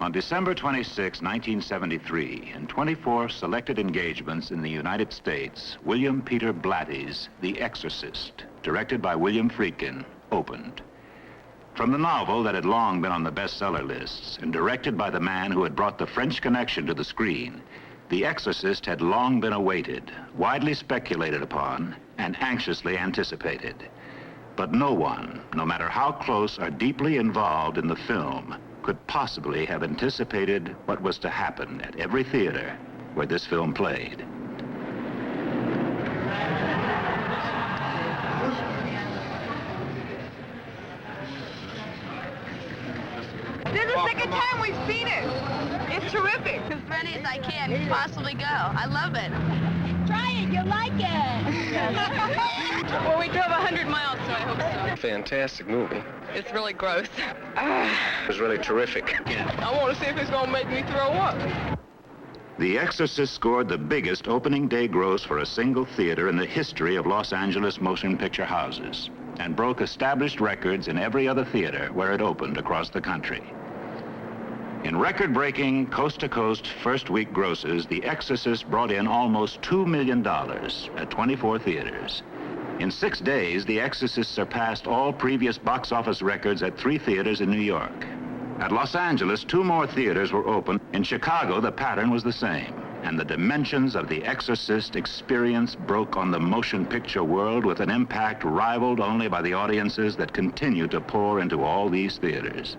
On December 26, 1973, in 24 selected engagements in the United States, William Peter Blatty's The Exorcist, directed by William Friedkin, opened. From the novel that had long been on the bestseller lists and directed by the man who had brought the French Connection to the screen, The Exorcist had long been awaited, widely speculated upon, and anxiously anticipated. But no one, no matter how close or deeply involved in the film, could possibly have anticipated what was to happen at every theater where this film played. This is the second time we've seen it. It's terrific. As many as I can possibly go. I love it. Try it, you'll like it. Well, we drove 100 miles, so I hope so. Fantastic movie. It's really gross. It was really terrific. I want to see if it's going to make me throw up. The Exorcist scored the biggest opening day gross for a single theater in the history of Los Angeles motion picture houses and broke established records in every other theater where it opened across the country. In record-breaking, coast-to-coast first-week grosses, The Exorcist brought in almost $2 million at 24 theaters. In 6 days, The Exorcist surpassed all previous box office records at 3 theaters in New York. At Los Angeles, 2 more theaters were open. In Chicago, the pattern was the same, and the dimensions of The Exorcist experience broke on the motion picture world with an impact rivaled only by the audiences that continue to pour into all these theaters.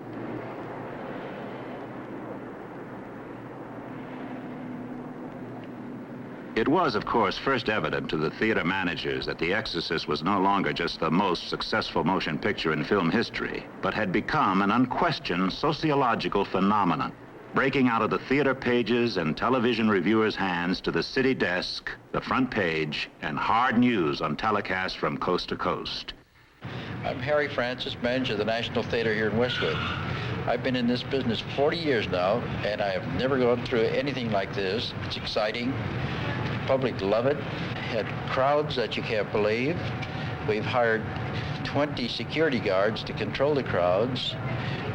It was, of course, first evident to the theater managers that The Exorcist was no longer just the most successful motion picture in film history, but had become an unquestioned sociological phenomenon, breaking out of the theater pages and television reviewers' hands to the city desk, the front page, and hard news on telecast from coast to coast. I'm Harry Francis, manager of the National Theater here in Westwood. I've been in this business 40 years now, and I have never gone through anything like this. It's exciting. Public love it. Had crowds that you can't believe. We've hired 20 security guards to control the crowds.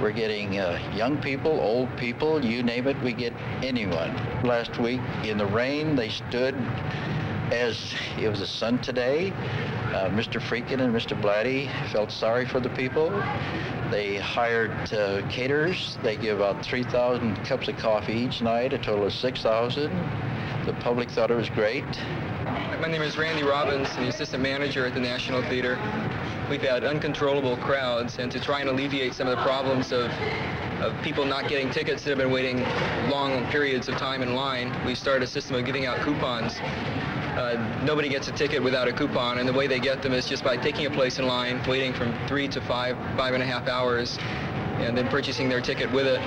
We're getting young people, old people, you name it, we get anyone. Last week in the rain, they stood as it was the sun today. Mr. Friedkin and Mr. Blatty felt sorry for the people. They hired caterers. They give out 3,000 cups of coffee each night, a total of 6,000. The public thought it was great. My name is Randy Robbins, the assistant manager at the National Theater. We've had uncontrollable crowds, and to try and alleviate some of the problems of people not getting tickets that have been waiting long periods of time in line, we started a system of giving out coupons. Nobody gets a ticket without a coupon, and the way they get them is just by taking a place in line, waiting from 3 to 5.5 hours, and then purchasing their ticket with it.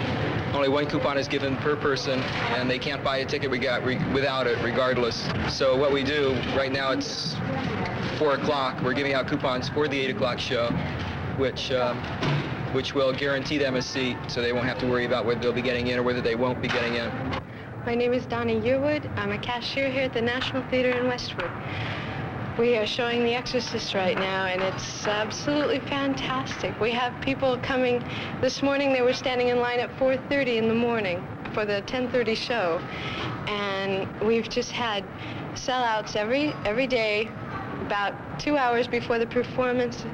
Only 1 coupon is given per person, and they can't buy a ticket without it, regardless. So what we do, right now it's 4 o'clock, we're giving out coupons for the 8 o'clock show, which will guarantee them a seat, so they won't have to worry about whether they'll be getting in or whether they won't be getting in. My name is Donna Yearwood. I'm a cashier here at the National Theater in Westwood. We are showing The Exorcist right now, and it's absolutely fantastic. We have people coming. This morning they were standing in line at 4:30 in the morning for the 10:30 show, and we've just had sellouts every day. About 2 hours before the performance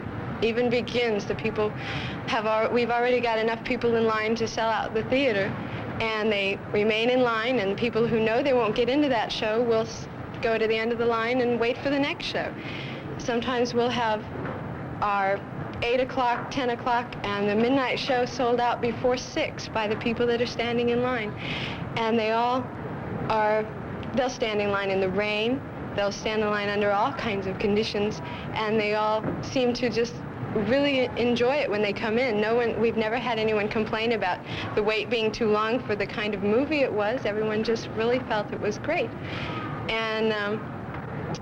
even begins, we've already got enough people in line to sell out the theater, and they remain in line, and people who know they won't get into that show will go to the end of the line and wait for the next show. Sometimes we'll have our 8 o'clock, 10 o'clock, and the midnight show sold out before 6 by the people that are standing in line. And they'll stand in line in the rain, they'll stand in line under all kinds of conditions, and they all seem to just really enjoy it when they come in. We've never had anyone complain about the wait being too long for the kind of movie it was. Everyone just really felt it was great. And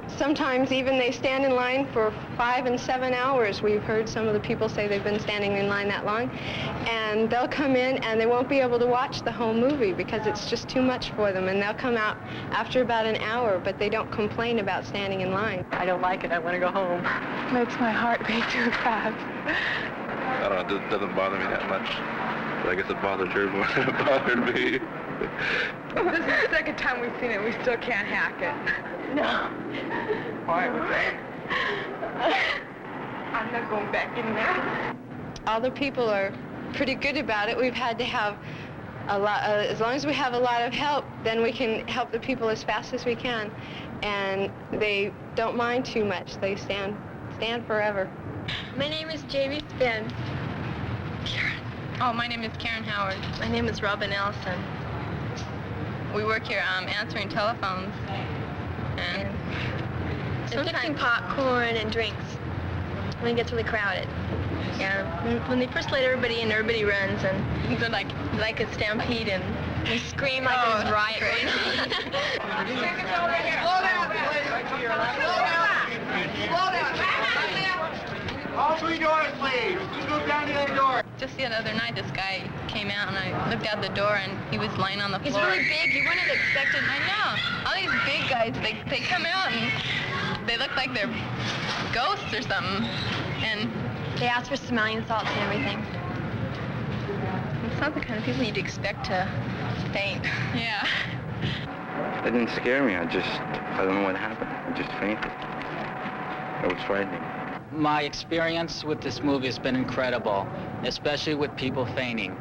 sometimes even they stand in line for 5 and 7 hours. We've heard some of the people say they've been standing in line that long. And they'll come in and they won't be able to watch the whole movie because it's just too much for them. And they'll come out after about an hour, but they don't complain about standing in line. I don't like it. I want to go home. Makes my heart beat too fast. I don't know, it doesn't bother me that much. I guess it bothered her more than it bothered me. This is the second time we've seen it. We still can't hack it. No. Why was that? I'm not going back in there. All the people are pretty good about it. We've had to have a lot, as long as we have a lot of help, then we can help the people as fast as we can. And they don't mind too much. They stand forever. My name is Jamie Spinn. Oh, my name is Karen Howard. My name is Robin Ellison. We work here answering telephones. And And fixing popcorn and drinks when it gets really crowded. Yeah, when they first let everybody in, everybody runs, and they're like a stampede, and they scream like there's a riot going on. Slow down. All three doors, please. Just move down the other door. just the other night, this guy came out, and I looked out the door, and he was lying on the floor. He's really big. You wouldn't have expected. I know. All these big guys, they come out, and they look like they're ghosts or something. And They ask for smelling salts and everything. it's not the kind of people you'd expect to faint. Yeah. It didn't scare me. I don't know what happened. I just fainted. It was frightening. My experience with this movie has been incredible, especially with people fainting.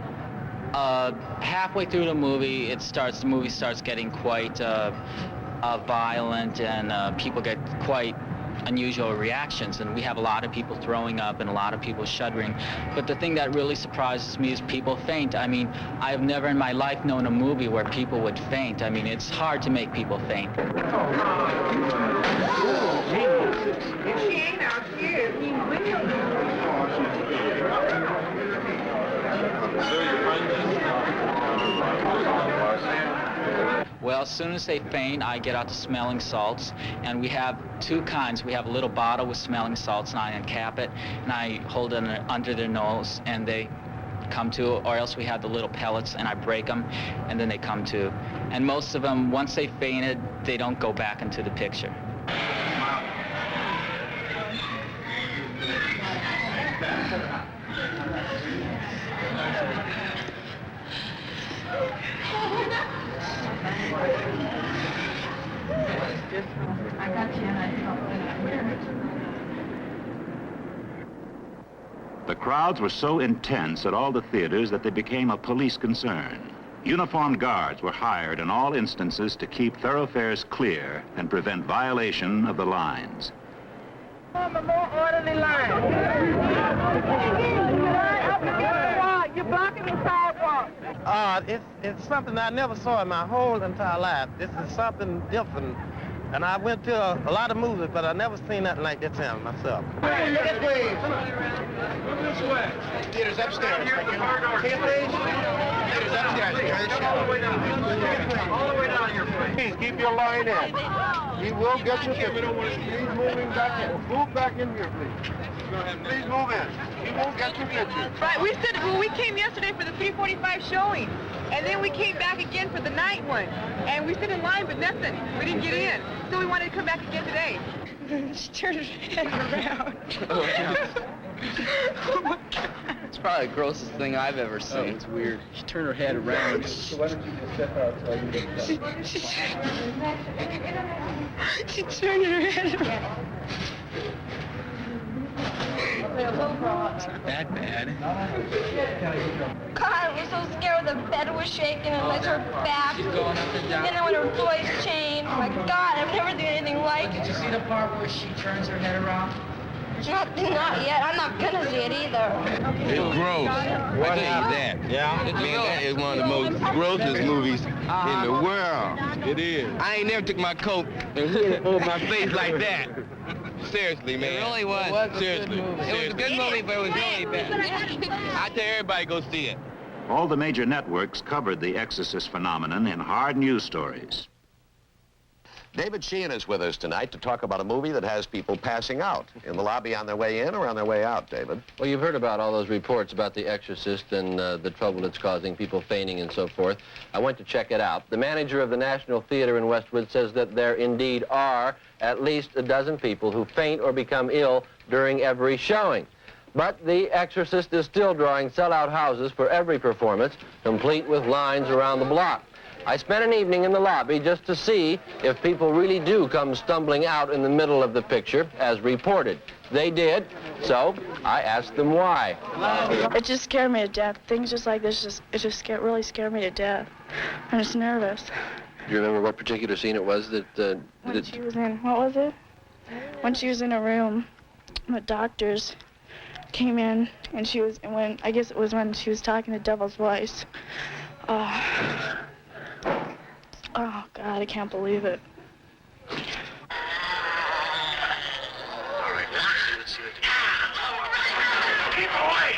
Halfway through the movie, the movie starts getting quite violent, and people get quite unusual reactions, and we have a lot of people throwing up and a lot of people shuddering. But the thing that really surprises me is people faint. I mean, I've never in my life known a movie where people would faint. I mean, it's hard to make people faint. If she ain't out here, he will. Well, as soon as they faint, I get out the smelling salts, and we have two kinds. We have a little bottle with smelling salts, and I uncap it, and I hold it under their nose, and they come to, or else we have the little pellets, and I break them, and then they come to. And most of them, once they fainted, they don't go back into the picture. The crowds were so intense at all the theaters that they became a police concern. Uniformed guards were hired in all instances to keep thoroughfares clear and prevent violation of the lines. Form a more orderly line. You're blocking the sidewalk. It's something I never saw in my whole entire life. This is something different. And I went to a lot of movies, but I never seen nothing like this in myself. Ticket, please. This way. Theater's upstairs. Ticket, please. Theater's upstairs. All the way down. All the way down here, please. Please keep your line in. He will get your ticket. Please moving back in. Move back in here, please. Please move in. He won't get your picture. Right, we came yesterday for the 3:45 showing, and then we came back again for the night one, and we stood in line, but nothing. We didn't get in, so we wanted to come back again today. She turned her head around. Oh my God. It's probably the grossest thing I've ever seen. Oh, it's weird. She turned her head around. So why don't you just step out so you get She turned her head around. It's not that bad. God, I was so scared. The bed was shaking and legs were back. She's going up and down. And then when her voice changed, oh my God, I've never seen anything like Did it. you see the part where she turns her head around? Not yet. I'm not gonna see it either. It's gross. What that. Yeah? That is one of the most grossest movies in the world. It is. I ain't never took my coat and put it over my face like that. Seriously, man. It really was. Seriously. It was a good movie, but it was really bad. I tell everybody go see it. All the major networks covered the Exorcist phenomenon in hard news stories. David Sheehan is with us tonight to talk about a movie that has people passing out in the lobby on their way in or on their way out, David. Well, you've heard about all those reports about The Exorcist and the trouble it's causing, people fainting and so forth. I went to check it out. The manager of the National Theater in Westwood says that there indeed are at least a dozen people who faint or become ill during every showing. But The Exorcist is still drawing sellout houses for every performance, complete with lines around the block. I spent an evening in the lobby just to see if people really do come stumbling out in the middle of the picture, as reported. They did, so I asked them why. It just scared me to death. Things just like this, really scared me to death. I'm just nervous. Do you remember what particular scene it was that... When she was in, what was it? When she was in a room, the doctors came in, and I guess it was when she was talking the devil's voice. Oh, God, I can't believe it. Keep away!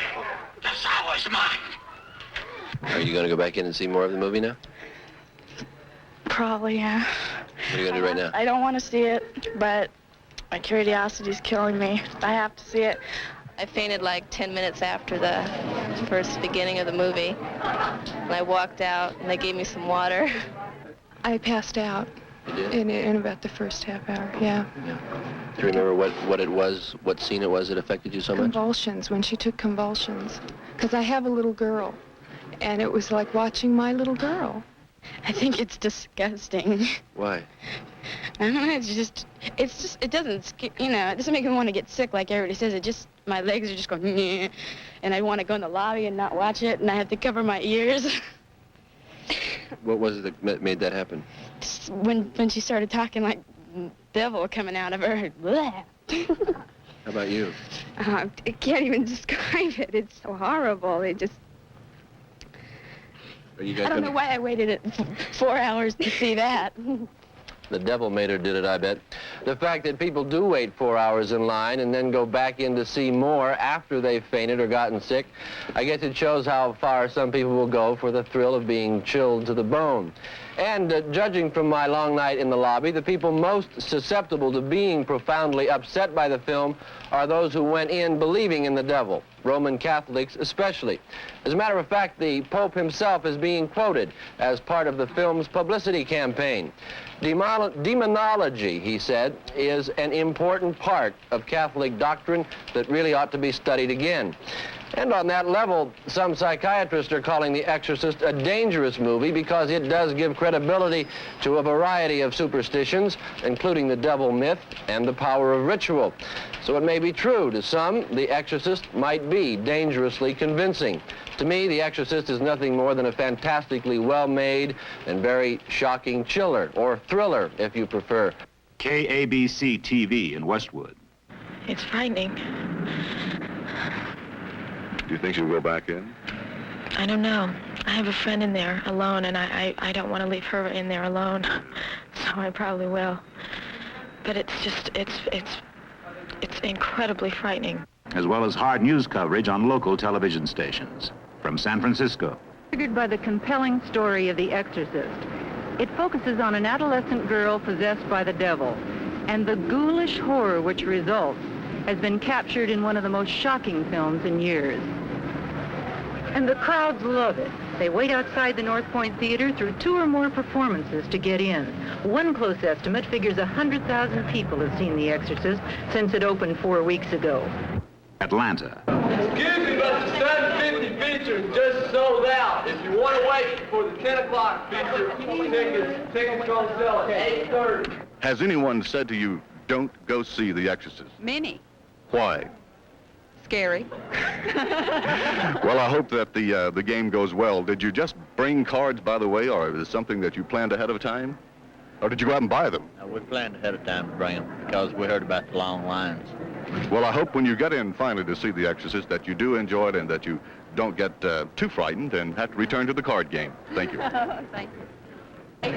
This hour's mine! Are you going to go back in and see more of the movie now? Probably, yeah. What are you going to do right now? I don't want to see it, but my curiosity's killing me. I have to see it. I fainted like 10 minutes after the first beginning of the movie. And I walked out, and they gave me some water. I passed out in about the first half hour, yeah. Do you remember what it was, what scene it was that affected you so much? Convulsions, when she took convulsions. Because I have a little girl, and it was like watching my little girl. I think it's disgusting. Why? I don't know, it doesn't, it doesn't make me want to get sick like everybody says. My legs are just going, nyeh, and I want to go in the lobby and not watch it, and I have to cover my ears. What was it that made that happen? Just when she started talking like devil coming out of her. How about you? I can't even describe it. It's so horrible. I don't know why I waited 4 hours to see that. The devil made her did it, I bet. The fact that people do wait 4 hours in line and then go back in to see more after they've fainted or gotten sick, I guess it shows how far some people will go for the thrill of being chilled to the bone. And judging from my long night in the lobby, the people most susceptible to being profoundly upset by the film are those who went in believing in the devil, Roman Catholics especially. As a matter of fact, the Pope himself is being quoted as part of the film's publicity campaign. Demonology, he said, is an important part of Catholic doctrine that really ought to be studied again. And on that level, some psychiatrists are calling The Exorcist a dangerous movie because it does give credibility to a variety of superstitions, including the devil myth and the power of ritual. So it may be true to some, The Exorcist might be dangerously convincing. To me, The Exorcist is nothing more than a fantastically well-made and very shocking chiller, or thriller, if you prefer. KABC TV in Westwood. It's frightening. Do you think she'll go back in? I don't know. I have a friend in there alone, and I don't want to leave her in there alone. So I probably will. But it's incredibly frightening. As well as hard news coverage on local television stations. From San Francisco. Triggered by the compelling story of The Exorcist. It focuses on an adolescent girl possessed by the devil, and the ghoulish horror which results has been captured in one of the most shocking films in years. And the crowds love it. They wait outside the North Point Theater through 2 or more performances to get in. One close estimate figures 100,000 people have seen The Exorcist since it opened 4 weeks ago. Atlanta. Excuse me, but the 7:50 feature just sold out. If you want to wait for the 10 o'clock feature, tickets don't sell at 8:30. Has anyone said to you, don't go see The Exorcist? Many. Why? Scary. Well, I hope that the game goes well. Did you just bring cards, by the way, or is it something that you planned ahead of time? Or did you go out and buy them? We planned ahead of time to bring them because we heard about the long lines. Well, I hope when you get in finally to see The Exorcist that you do enjoy it and that you don't get too frightened and have to return to the card game. Thank you. Thank you.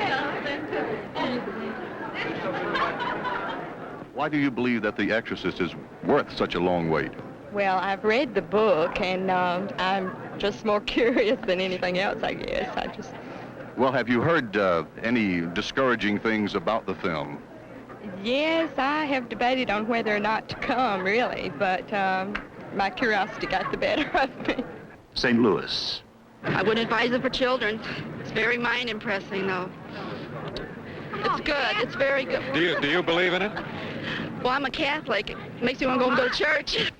Why do you believe that The Exorcist is worth such a long wait? Well, I've read the book, and I'm just more curious than anything else, I guess. Well, have you heard any discouraging things about the film? Yes, I have debated on whether or not to come, really, but my curiosity got the better of me. St. Louis. I wouldn't advise it for children. It's very mind-impressing, though. It's good. It's very good. Do you believe in it? Well, I'm a Catholic. It makes me want to go and go to church.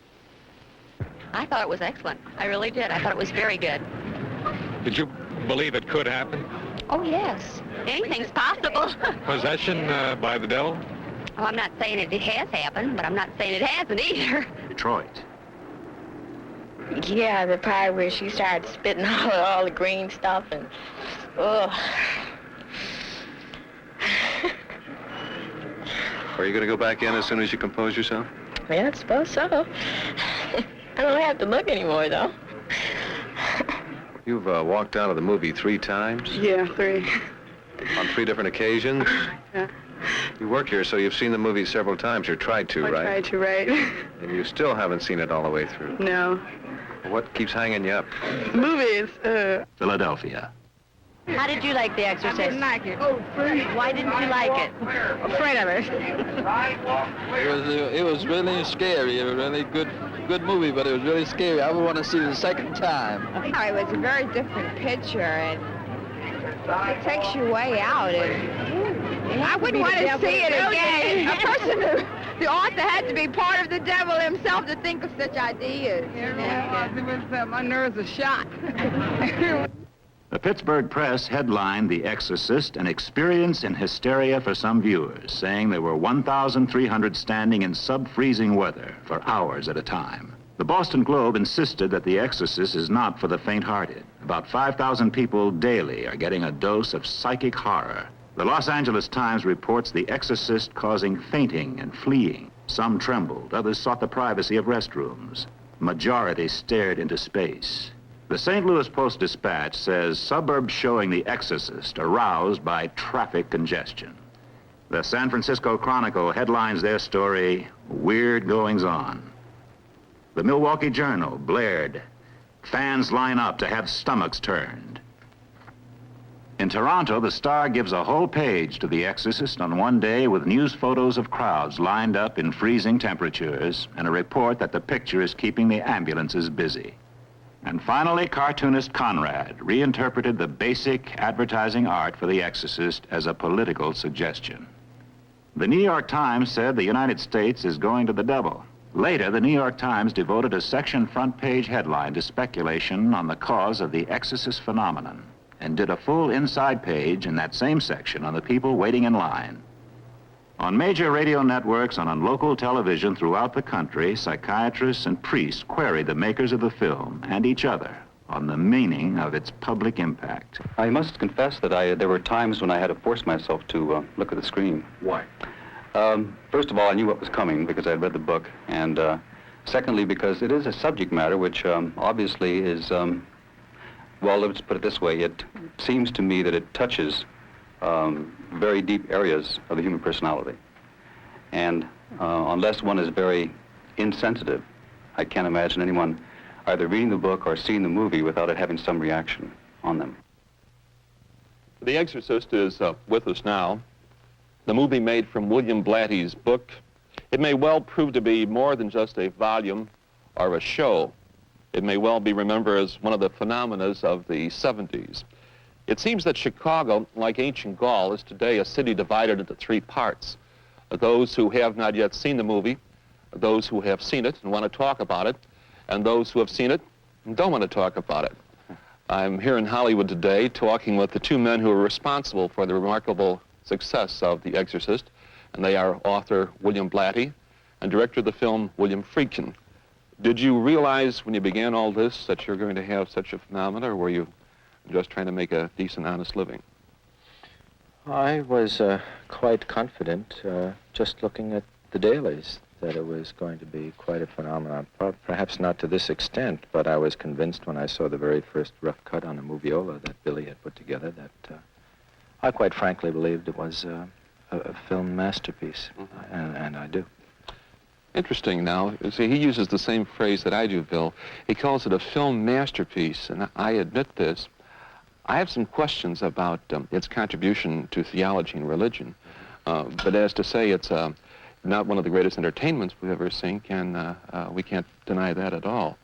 I thought it was excellent. I really did. I thought it was very good. Did you believe it could happen? Oh, yes. Anything's possible. Possession by the devil? Well, I'm not saying it has happened, but I'm not saying it hasn't either. Detroit. Yeah, the part where she started spitting all the green stuff and, ugh. Are you going to go back in as soon as you compose yourself? Yeah, I suppose so. I don't have to look anymore, though. You've walked out of the movie 3 times? Yeah, 3. On 3 different occasions? Yeah. You work here, so you've seen the movie several times, or tried to, right? I tried to, right. And you still haven't seen it all the way through. No. What keeps hanging you up? Movies, Philadelphia. How did you like The Exorcist? I didn't like it. Oh, why didn't you like it? Afraid of it. It was really scary. It was a really good movie, but it was really scary. I would want to see it a second time. It was a very different picture, and it takes you way out. And I wouldn't want to see it again. A person the author had to be part of the devil himself to think of such ideas. My nerves are shot. The Pittsburgh Press headlined The Exorcist, an experience in hysteria for some viewers, saying there were 1,300 standing in sub-freezing weather for hours at a time. The Boston Globe insisted that The Exorcist is not for the faint-hearted. About 5,000 people daily are getting a dose of psychic horror. The Los Angeles Times reports The Exorcist causing fainting and fleeing. Some trembled, others sought the privacy of restrooms. Majority stared into space. The St. Louis Post-Dispatch says suburbs showing The Exorcist aroused by traffic congestion. The San Francisco Chronicle headlines their story, Weird Goings-On. The Milwaukee Journal blared, fans line up to have stomachs turned. In Toronto, the Star gives a whole page to The Exorcist on one day with news photos of crowds lined up in freezing temperatures and a report that the picture is keeping the ambulances busy. And finally, cartoonist Conrad reinterpreted the basic advertising art for The Exorcist as a political suggestion. The New York Times said the United States is going to the devil. Later, the New York Times devoted a section front-page headline to speculation on the cause of the Exorcist phenomenon and did a full inside page in that same section on the people waiting in line. On major radio networks and on local television throughout the country, psychiatrists and priests queried the makers of the film and each other on the meaning of its public impact. I must confess that there were times when I had to force myself to look at the screen. Why? First of all, I knew what was coming because I had read the book, and secondly, because it is a subject matter which obviously is, well, let's put it this way, it seems to me that it touches very deep areas of the human personality. And unless one is very insensitive, I can't imagine anyone either reading the book or seeing the movie without it having some reaction on them. The Exorcist is with us now. The movie made from William Blatty's book. It may well prove to be more than just a volume or a show. It may well be remembered as one of the phenomena of the 70s. It seems that Chicago, like ancient Gaul, is today a city divided into 3 parts. Those who have not yet seen the movie, those who have seen it and want to talk about it, and those who have seen it and don't want to talk about it. I'm here in Hollywood today talking with the 2 men who are responsible for the remarkable success of The Exorcist, and they are author William Blatty and director of the film William Friedkin. Did you realize when you began all this that you're going to have such a phenomenon, or were you just trying to make a decent, honest living? I was quite confident, just looking at the dailies, that it was going to be quite a phenomenon. Perhaps not to this extent, but I was convinced when I saw the very first rough cut on a moviola that Billy had put together that I quite frankly believed it was a film masterpiece, and I do. Interesting now. See, he uses the same phrase that I do, Bill. He calls it a film masterpiece, and I admit this. I have some questions about its contribution to theology and religion, but as to say it's not one of the greatest entertainments we've ever seen, we can't deny that at all.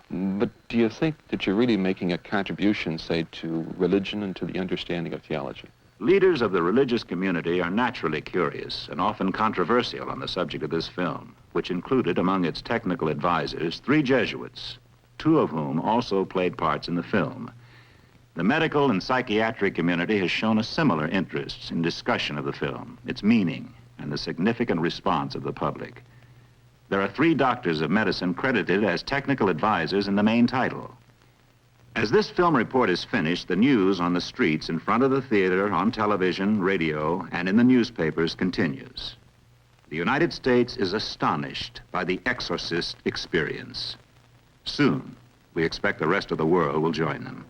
But do you think that you're really making a contribution, say, to religion and to the understanding of theology? Leaders of the religious community are naturally curious and often controversial on the subject of this film, which included among its technical advisors 3 Jesuits, 2 of whom also played parts in the film. The medical and psychiatric community has shown a similar interest in discussion of the film, its meaning, and the significant response of the public. There are 3 doctors of medicine credited as technical advisors in the main title. As this film report is finished, the news on the streets in front of the theater, on television, radio, and in the newspapers continues. The United States is astonished by the Exorcist experience. Soon, we expect the rest of the world will join them.